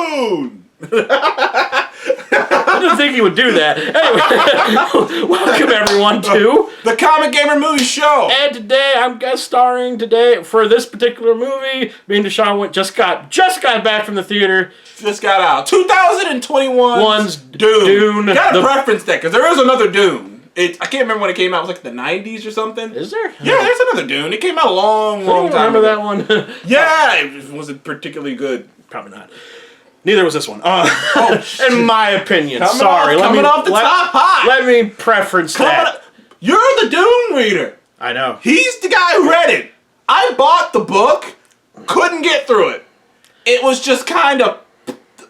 Dune! I didn't think he would do that. Anyway, welcome everyone to the Comic Gamer Movie Show. And today I'm guest starring for this particular movie. Me and Deshaun just got back from the theater. Just got out. 2021's Dune. Gotta preference that because there is another Dune. I can't remember when it came out. It was like the 90s or something. Is there? Yeah, there's another Dune. It came out a long time ago. Remember that one? Yeah, it wasn't particularly good. Probably not. Neither was this one. In my opinion. Coming off the top hot. Let me preference that. You're the Dune reader. I know. He's the guy who read it. I bought the book, couldn't get through it. It was just kind of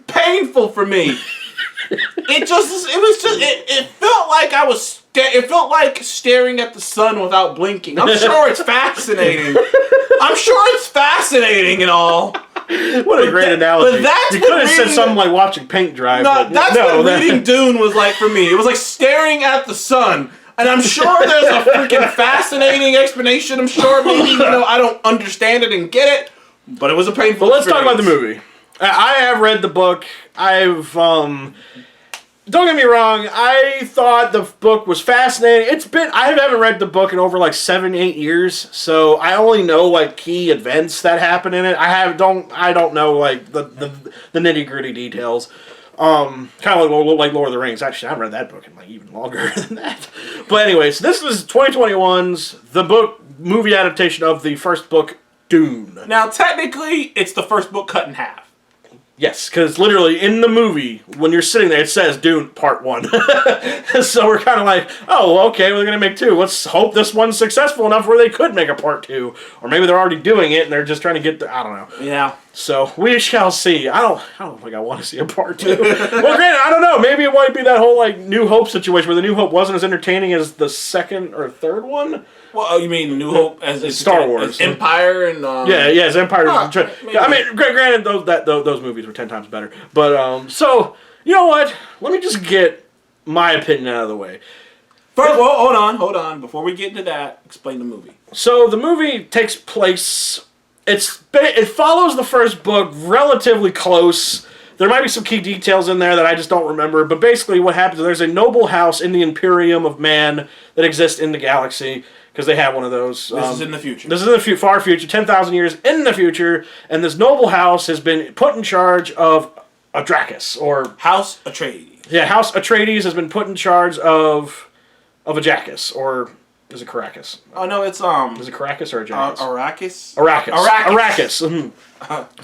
painful for me. It felt like it felt like staring at the sun without blinking. I'm sure it's fascinating. And all. What a great analogy. But you could have said something like watching paint dry. Reading Dune was like for me. It was like staring at the sun. And I'm sure there's a freaking fascinating explanation. I'm sure maybe I don't understand it and get it. But it was a painful Let's talk about the movie. I have read the book. Don't get me wrong, I thought the book was fascinating. I haven't read the book in over like 7-8 years, so I only know like key events that happen in it. I don't know like the nitty-gritty details. Kind of like Lord of the Rings. Actually, I haven't read that book in like even longer than that. But anyways, this was 2021's movie adaptation of the first book, Dune. Now, technically, it's the first book cut in half. Yes, because literally in the movie, when you're sitting there, it says Dune Part 1. So we're kind of like, oh, okay, we're going to make 2. Let's hope this one's successful enough where they could make a Part 2. Or maybe they're already doing it and they're just trying to get I don't know. Yeah. So we shall see. I don't think I want to see a Part 2. Well, granted, I don't know. Maybe it might be that whole like New Hope situation where the New Hope wasn't as entertaining as the second or third one. Well, you mean New Hope as Star Wars, as Empire and as Empire. I mean, granted, those movies were 10 times better. But so you know what? Let me just get my opinion out of the way. First, hold on. Before we get into that, explain the movie. So the movie takes place. It follows the first book relatively close. There might be some key details in there that I just don't remember. But basically, what happens is there's a noble house in the Imperium of Man that exists in the galaxy. Because they have one of those. This is in the future. This is in the far future, 10,000 years in the future, and this noble house has been put in charge of Arrakis, or House Atreides. Yeah, House Atreides has been put in charge of Ajakis, or is it Caracas? Oh no, it's Is it Caracas or Ajakis? Arrakis. Arrakis.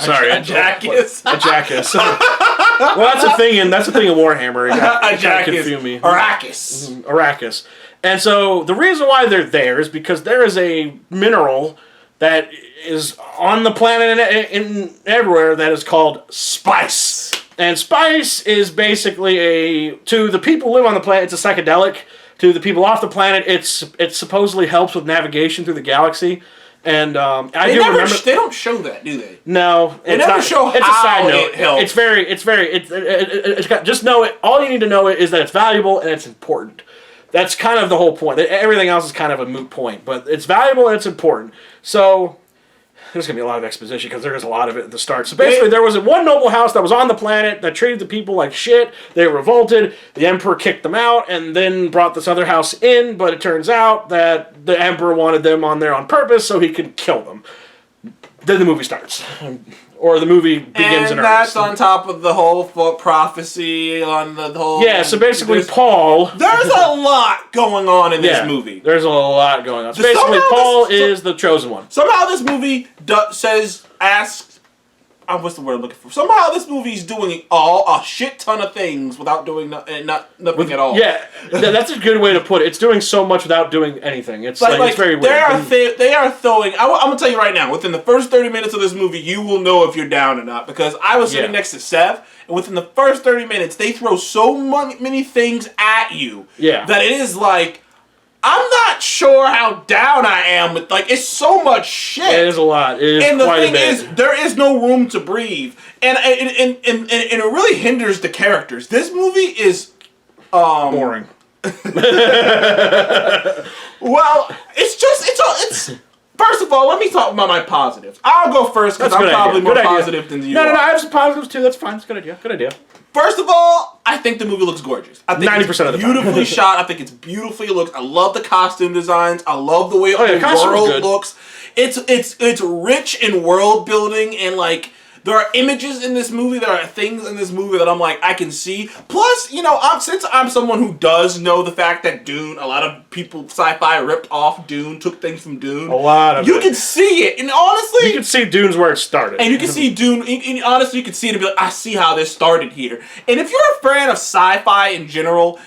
Sorry, Ajakis. Ajakis. Well, that's a thing in Warhammer. Ajakis. Confuse me. Arrakis. Arrakis. And so the reason why they're there is because there is a mineral that is on the planet and everywhere that is called spice. And spice is basically to the people who live on the planet, it's a psychedelic. To the people off the planet, it supposedly helps with navigation through the galaxy. And they don't show that, do they? No, they never show how it's a side note. It helps. It's got, just know it. All you need to know is that it's valuable and it's important. That's kind of the whole point. Everything else is kind of a moot point, but it's valuable and it's important. So there's going to be a lot of exposition because there is a lot of it at the start. So basically, there was one noble house that was on the planet that treated the people like shit. They revolted. The emperor kicked them out and then brought this other house in, but it turns out that the emperor wanted them on there on purpose so he could kill them. Then the movie starts. Or the movie begins in earnest. And that's on top of the whole prophecy on the whole... Yeah, so basically Paul... There's a lot going on in this movie. There's a lot going on. So basically Paul is the chosen one. Somehow this movie asks... what's the word I'm looking for? Somehow this movie's doing a shit ton of things without doing nothing at all. Yeah, that's a good way to put it. It's doing so much without doing anything. It's it's very weird. They are throwing... I'm going to tell you right now, within the first 30 minutes of this movie, you will know if you're down or not. Because I was sitting next to Seth, and within the first 30 minutes, they throw so many things at you that it is like... I'm not sure how down I am with, it's so much shit. It is a lot. It is and the quite thing a bit. is, there is no room to breathe. And it really hinders the characters. This movie is... boring. Well, it's First of all, let me talk about my positives. I'll go first because I'm probably more positive than you are. No, I have some positives too. That's fine. It's a good idea. Good idea. First of all, I think the movie looks gorgeous. I think 90% it's of the time. beautifully shot. I think it's beautifully looked. I love the costume designs. I love the way the world looks. It's rich in world building and like there are images in this movie. There are things in this movie that I'm like I can see. Plus, you know, since I'm someone who does know the fact that Dune, a lot of people sci-fi ripped off Dune, took things from Dune. A lot of you can see it, and honestly, you can see Dune's where it started, and you can see Dune. And honestly, you can see it and be like, I see how this started here. And if you're a fan of sci-fi in general,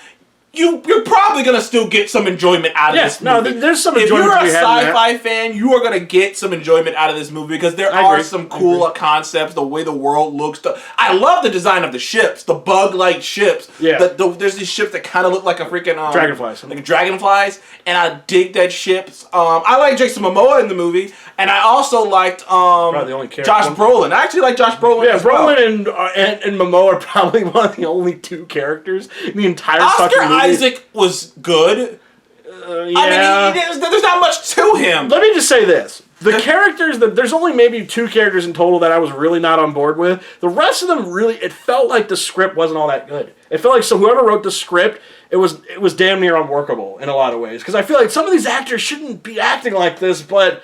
you're probably gonna still get some enjoyment out of this movie. No, there's some enjoyment. If you're a sci-fi fan, you are gonna get some enjoyment out of this movie because there are some cool concepts. The way the world looks. I love the design of the ships, the bug-like ships. Yeah. There's these ships that kind of look like a freaking dragonflies. like dragonflies, and I dig that ships. I like Jason Momoa in the movie, and I also liked probably the only Josh Brolin. I actually like Josh Brolin. Yeah, as well. Brolin and Momoa are probably one of the only two characters in the entire fucking movie. Isaac was good. Yeah. I mean, there's not much to him. Let me just say this. The characters, there's only maybe 2 characters in total that I was really not on board with. The rest of them really, it felt like the script wasn't all that good. It felt like whoever wrote the script, it was damn near unworkable in a lot of ways. Because I feel like some of these actors shouldn't be acting like this, but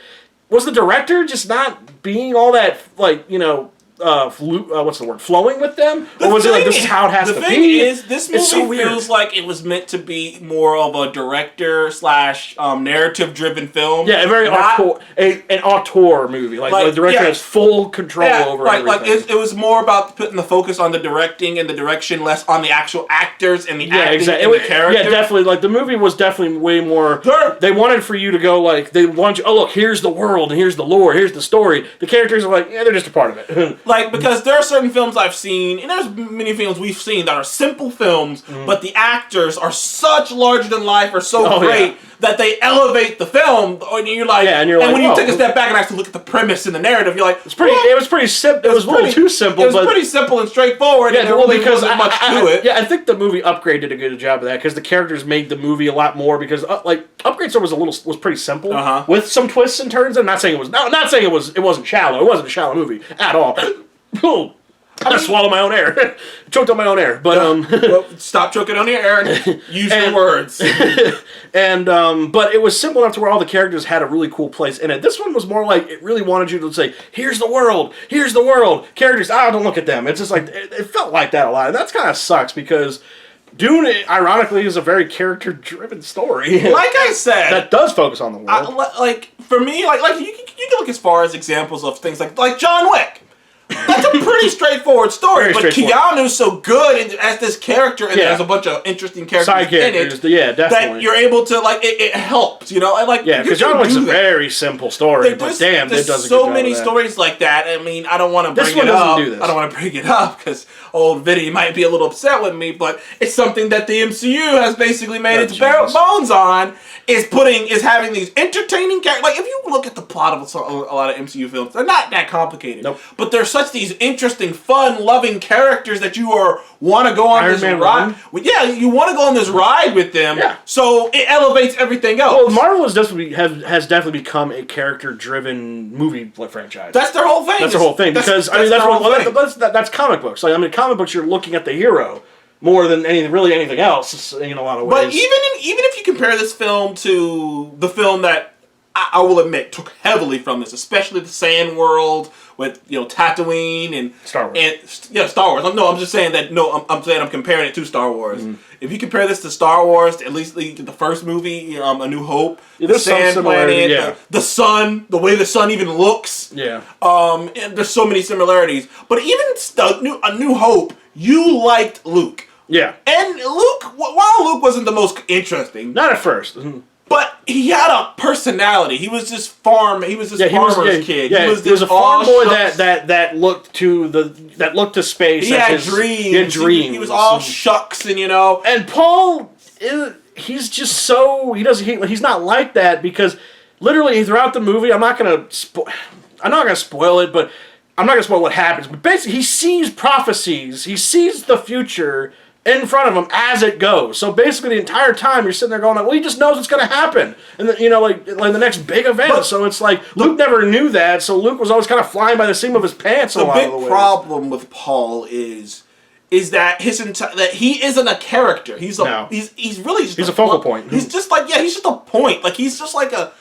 was the director just not being all that, like, you know, what's the word? Flowing with them, or was it like this is how it has to be? The thing is, this movie feels like it was meant to be more of a director / narrative-driven film. Yeah, a very an auteur movie. Like the director has full control over everything. Like it was more about putting the focus on the directing and the direction, less on the actual actors and the acting and the character. Yeah, definitely. Like the movie was definitely way more. They wanted for you to go like they want you. Oh look, here's the world and here's the lore, here's the story. The characters are like, yeah, they're just a part of it. Like, because there are certain films I've seen, and there's many films we've seen that are simple films, but the actors are such larger than life, or so great that they elevate the film. And you're like, and when you take a step back and actually look at the premise and the narrative, you're like, it was pretty simple. It was a little too simple. It was pretty simple and straightforward. Yeah, and there really wasn't much to it. Yeah, I think the movie Upgrade did a good job of that because the characters made the movie a lot more. Because like Upgrade Store was pretty simple with some twists and turns. I'm not saying it was. No, not saying it wasn't shallow. It wasn't a shallow movie at all. I swallowed my own air. Choked on my own air. But well, stop choking on your air and use your words. And but it was simple enough to where all the characters had a really cool place in it. This one was more like it really wanted you to say, "Here's the world. Here's the world." Characters, don't look at them. It's just like it felt like that a lot, and that's kind of sucks because Dune, ironically, is a very character-driven story. Like I said, that does focus on the world. Like for me, like you can look as far as examples of things like John Wick. That's a pretty straightforward story, but Keanu's so good as this character, and there's a bunch of interesting characters in it. Yeah, definitely. That you're able to it helps, you know. And like because John Wick's a very simple story, but damn, it does a good job. There's so many stories like that. I mean, I don't want to bring it up. I don't want to bring it up because old Vinny might be a little upset with me, but it's something that the MCU has basically made its bones on. Is having these entertaining characters. Like if you look at the plot of a lot of MCU films, they're not that complicated. Nope. But they're such these interesting, fun, loving characters that you want to go on this ride. Yeah, you want to go on this ride with them. Yeah. So it elevates everything else. Well, Marvel has definitely become a character-driven movie franchise. That's their whole thing. That's their whole thing. Because that's comic books. Like comic books, you're looking at the hero more than anything else in a lot of ways. But even if you compare this film to the film that I will admit took heavily from this, especially the Sand World with Tatooine and Star Wars. And Star Wars. I'm just saying that. No, I'm saying I'm comparing it to Star Wars. If you compare this to Star Wars, at least the first movie, A New Hope, the Sand Planet, the sun, the way the sun even looks. Yeah. And there's so many similarities. But even A New Hope, you liked Luke. Yeah. And Luke, while Luke wasn't the most interesting. Not at first. But he had a personality. He was this farmer's kid. Yeah, he was a farm boy that looked to space. He had dreams. He had dreams. He was all shucks and And Paul, he's just so he's not like that because literally throughout the movie, I'm not gonna spoil it, but I'm not gonna spoil what happens. But basically, he sees prophecies. He sees the future in front of him as it goes. So basically, the entire time you're sitting there going, well, he just knows what's going to happen, and like the next big event. So it's like Luke never knew that. So Luke was always kind of flying by the seam of his pants. The big problem with Paul is that that he isn't a character. He's really just a focal point. He's just he's just a point. Like he's just like a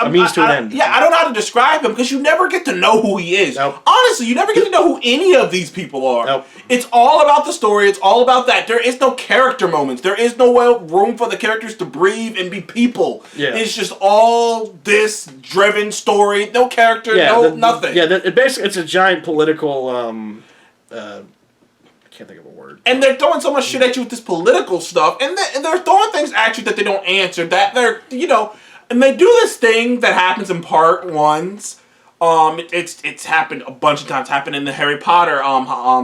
means to an end. Yeah, I don't know how to describe him because you never get to know who he is. Nope. Honestly, you never get to know who any of these people are. Nope. It's all about the story. It's all about that. There is no character moments. There is no room for the characters to breathe and be people. Yeah. It's just all this driven story. No character, nothing. It's a giant political... I can't think of a word. And they're throwing so much shit at you with this political stuff. And they're throwing things at you that they don't answer. That they're, And they do this thing that happens in part ones. It's happened a bunch of times. Happened in the Harry Potter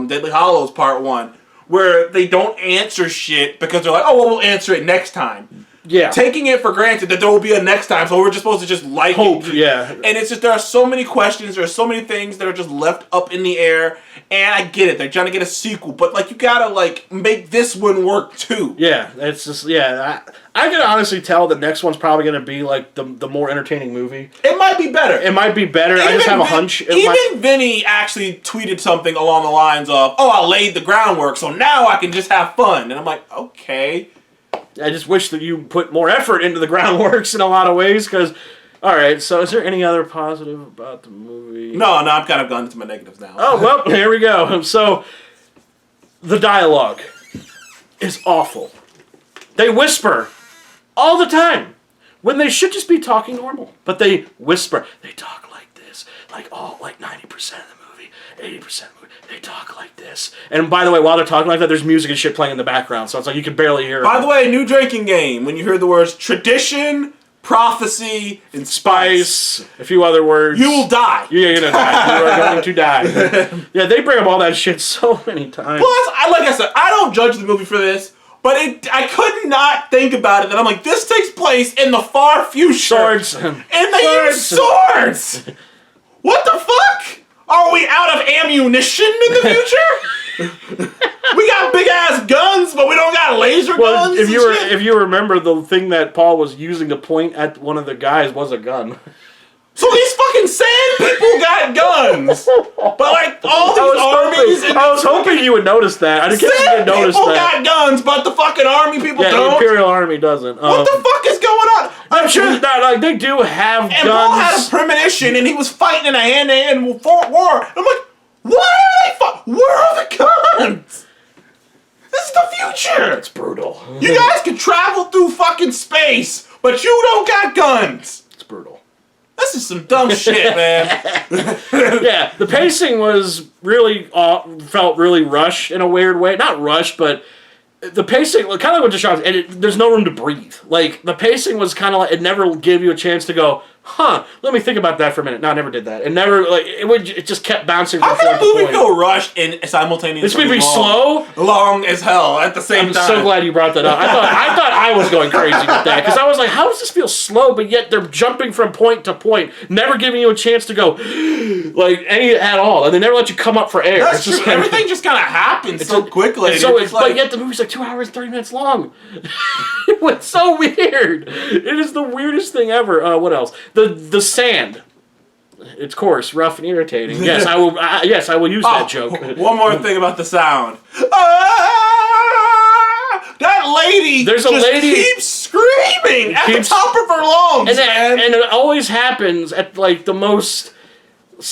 Deadly Hallows part 1, where they don't answer shit because they're like, oh well, we'll answer it next time. Yeah. Taking it for granted that there will be a next time, so we're just supposed to just hope. Yeah. And it's just there are so many questions, there are so many things that are just left up in the air. And I get it, they're trying to get a sequel, but you gotta make this one work too. Yeah, it's just I can honestly tell the next one's probably gonna be the more entertaining movie. It might be better. I just have a hunch. Vinny actually tweeted something along the lines of, "Oh, I laid the groundwork, so now I can just have fun." And I'm like, okay. I just wish that you put more effort into the groundworks in a lot of ways, because... Alright, so is there any other positive about the movie? No, I'm kind of gone into my negatives now. Oh, well, here we go. So, the dialogue is awful. They whisper all the time, when they should just be talking normal. But they whisper. They talk like this, like 90% of the movie, 80% of the movie. They talk like this. And by the way, while they're talking like that, there's music and shit playing in the background, so it's like you can barely hear it. By the way, new drinking game. When you hear the words tradition, prophecy, and spice, a few other words, you will die. You're gonna die. You are going to die. Yeah, they bring up all that shit so many times. Plus, like I said, I don't judge the movie for this, but I could not think about it. That I'm like, this takes place in the far future. Swords. And they use swords! What the fuck? Are we out of ammunition in the future? We got big ass guns, but we don't got laser guns. If you remember, the thing that Paul was using to point at one of the guys was a gun. So these fucking sand people got guns, but all these armies. I was hoping you would notice that. I didn't get you to notice that. People got guns, but the fucking army people don't. Yeah, the Imperial Army doesn't. What the fuck is going on? I'm sure that they do have guns. And Paul had a premonition, and he was fighting in a hand-to-hand war. I'm like, why are they where are the guns? This is the future. It's brutal. You guys can travel through fucking space, but you don't got guns. It's brutal. This is some dumb shit, man. Yeah, the pacing was really felt really rushed in a weird way. Not rushed, but the pacing, kind of like what Deshaun said, there's no room to breathe. Like, the pacing was kind of like, it never gave you a chance to go, let me think about that for a minute. No, I never did that. It never, it just kept bouncing from point to point. How can a movie feel rushed and simultaneously This movie slow? Long as hell at the same time. I'm so glad you brought that up. I thought I was going crazy with that, because I was like, how does this feel slow, but yet they're jumping from point to point, never giving you a chance to go, at all. And they never let you come up for air. That's true. Everything just kind of happens so quickly. But yet the movie's 2 hours and 30 minutes long. It was so weird. It is the weirdest thing ever. What else? The sand. It's coarse, rough, and irritating. Yes, I will. Yes, I will use that joke. One more thing about the sound. That lady. There's a lady keeps screaming at the top of her lungs, and it always happens at the most.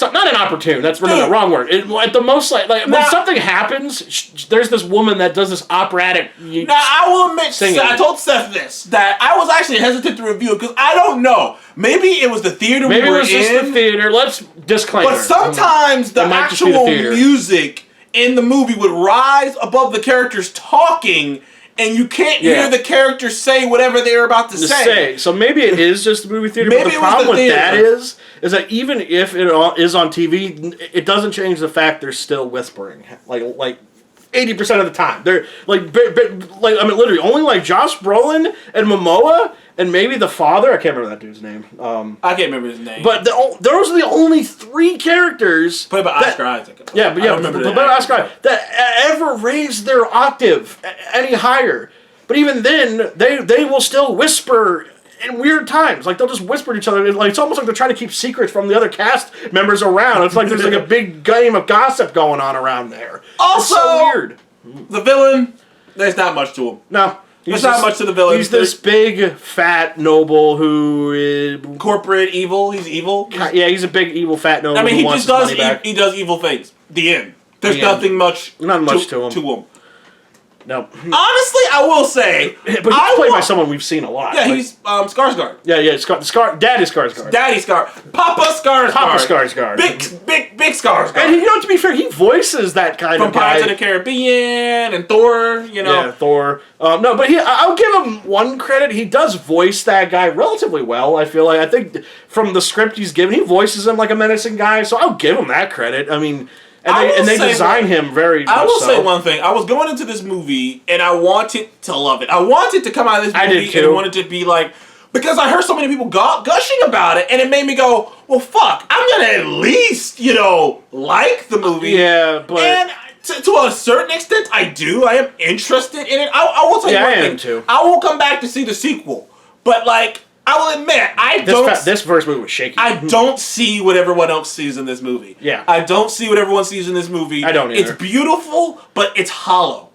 Not inopportune. That's really the wrong word. At the most, when something happens, there's this woman that does this operatic. Now I will admit, I told Seth this, that I was actually hesitant to review it because I don't know. Maybe it was the theater we were in. Maybe it was just the theater. Let's disclaimer. But sometimes the actual music in the movie would rise above the characters talking. And you can't hear the characters say whatever they're about to say. So maybe it is just the movie theater. But the problem with that is that even if it is on TV, it doesn't change the fact they're still whispering. Like 80% of the time. They're literally only Josh Brolin and Momoa and maybe the father. I can't remember that dude's name. I can't remember his name. But those are the only 3 characters played by Oscar Isaac. Yeah, but Oscar that ever raised their octave any higher. But even then, they will still whisper in weird times. Like, they'll just whisper to each other. Like, it's almost like they're trying to keep secrets from the other cast members around. It's like there's like a big game of gossip going on around there. Also, it's so weird. The villain, there's not much to him. No. There's not much to the villain. He's this big, fat noble who is... corporate evil. He's evil. Yeah, he's a big, evil, fat noble. I mean, he does evil things. The end. There's nothing much... Not much to him. No. Honestly, I will say... But he's played by someone we've seen a lot. Yeah, he's Skarsgård. Yeah, Daddy Skarsgård. Daddy Skarsgård. Papa Skarsgård. Papa Skarsgård. Big Skarsgård. And to be fair, he voices that kind of guy. From Pirates of the Caribbean and Thor, Yeah, Thor. No, but I'll give him one credit. He does voice that guy relatively well, I feel like. I think from the script he's given, he voices him like a menacing guy, so I'll give him that credit. I mean... And they design him very much so. I will say one thing. I was going into this movie, and I wanted to love it. I wanted to come out of this movie and wanted to be like... Because I heard so many people gushing about it, and it made me go, well, fuck, I'm going to at least, like the movie. Yeah, but... And to a certain extent, I do. I am interested in it. I will tell you one thing. I am too. I will come back to see the sequel. But, I will admit, this first movie was shaky. I don't see what everyone else sees in this movie. Yeah. I don't see what everyone sees in this movie. I don't either. It's beautiful, but it's hollow.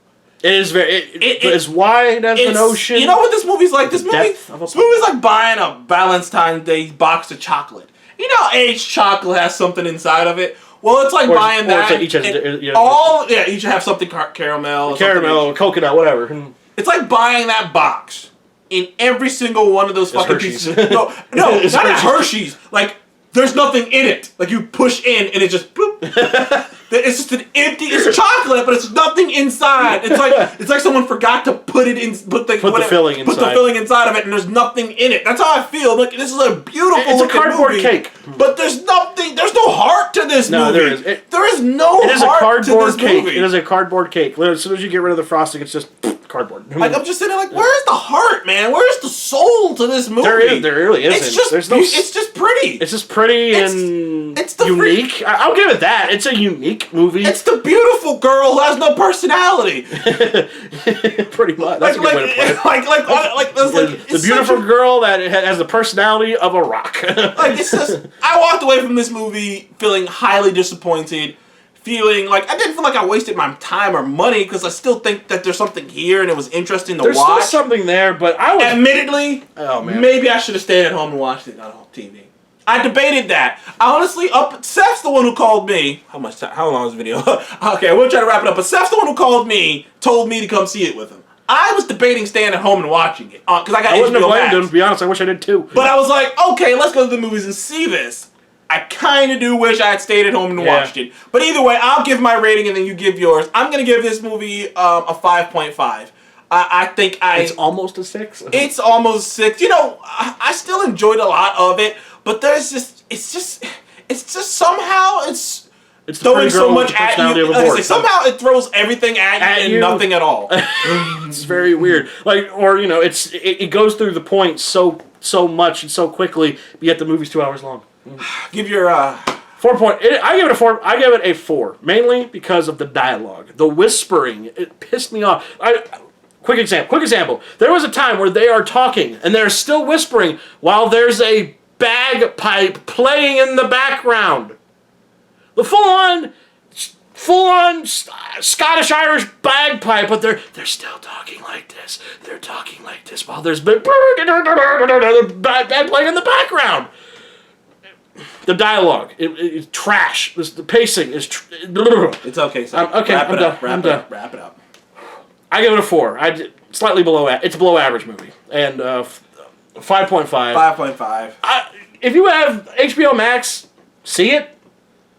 It is very... It's wide as an ocean. You know what this movie's like? This movie's like buying a Valentine's Day box of chocolate. You know aged chocolate has something inside of it? Well, it's like buying that. Each have something caramel. Caramel, coconut, whatever. It's like buying that box. In every single one of those fucking pieces. No, not at Hershey's. There's nothing in it. You push in and it just bloop. It's just an empty. It's chocolate, but it's nothing inside. It's like someone forgot to put it in. Put the filling inside. Put the filling inside of it, and there's nothing in it. That's how I feel. Look, this is a beautiful. It's a cardboard cake, but there's nothing. There's no heart to this movie. There is. There is no heart to this movie. It is a cardboard cake. It is a cardboard cake. As soon as you get rid of the frosting, it's just cardboard. I'm just sitting there where's the heart, man? Where's the soul to this movie? There really isn't. It's just it's just pretty. It's just pretty and unique. I'll give it that. It's a unique movie. It's the beautiful girl who has no personality. Pretty much. That's a good way to put it. The beautiful girl that has the personality of a rock. It's just... I walked away from this movie feeling highly disappointed. Feeling like I didn't feel like I wasted my time or money because I still think that there's something here and it was interesting to watch. There's still something there, but I was... Admittedly, maybe I should have stayed at home and watched it on home TV. I debated that. Honestly, Seth's the one who called me. How long is the video? Okay, we'll try to wrap it up. But Seth's the one who called me, told me to come see it with him. I was debating staying at home and watching it because I got HBO Max. I wouldn't have blamed him, to be honest. I wish I did too. But I was like, okay, let's go to the movies and see this. I kind of do wish I had stayed at home and watched it. But either way, I'll give my rating and then you give yours. I'm going to give this movie a 5.5. I think It's almost a 6? It's almost 6. I still enjoyed a lot of it, but there's just... It's just somehow it's throwing so much at you. Somehow it throws everything at you and nothing at all. It's very weird. It goes through the point so much and so quickly, but yet the movie's 2 hours long. Give your 4 point. I give it a 4. I give it a 4, mainly because of the dialogue, the whispering. It pissed me off. Quick example. There was a time where they are talking and they're still whispering while there's a bagpipe playing in the background. The full-on Scottish-Irish bagpipe, but they're still talking like this. They're talking like this while there's bag playing in the background. The dialogue, it's trash. The pacing is... It's okay, so I'm done. Wrap it up. I give it a 4. Slightly below... It's a below average movie. And 5.5. 5.5. If you have HBO Max, see it.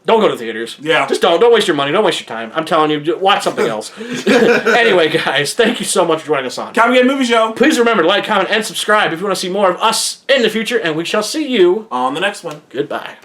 Don't go to theaters. Yeah. Just don't. Don't waste your money. Don't waste your time. I'm telling you, watch something else. Anyway, guys, thank you so much for joining us on Copycat Movie Show. Please remember to like, comment, and subscribe if you want to see more of us in the future, and we shall see you on the next one. Goodbye.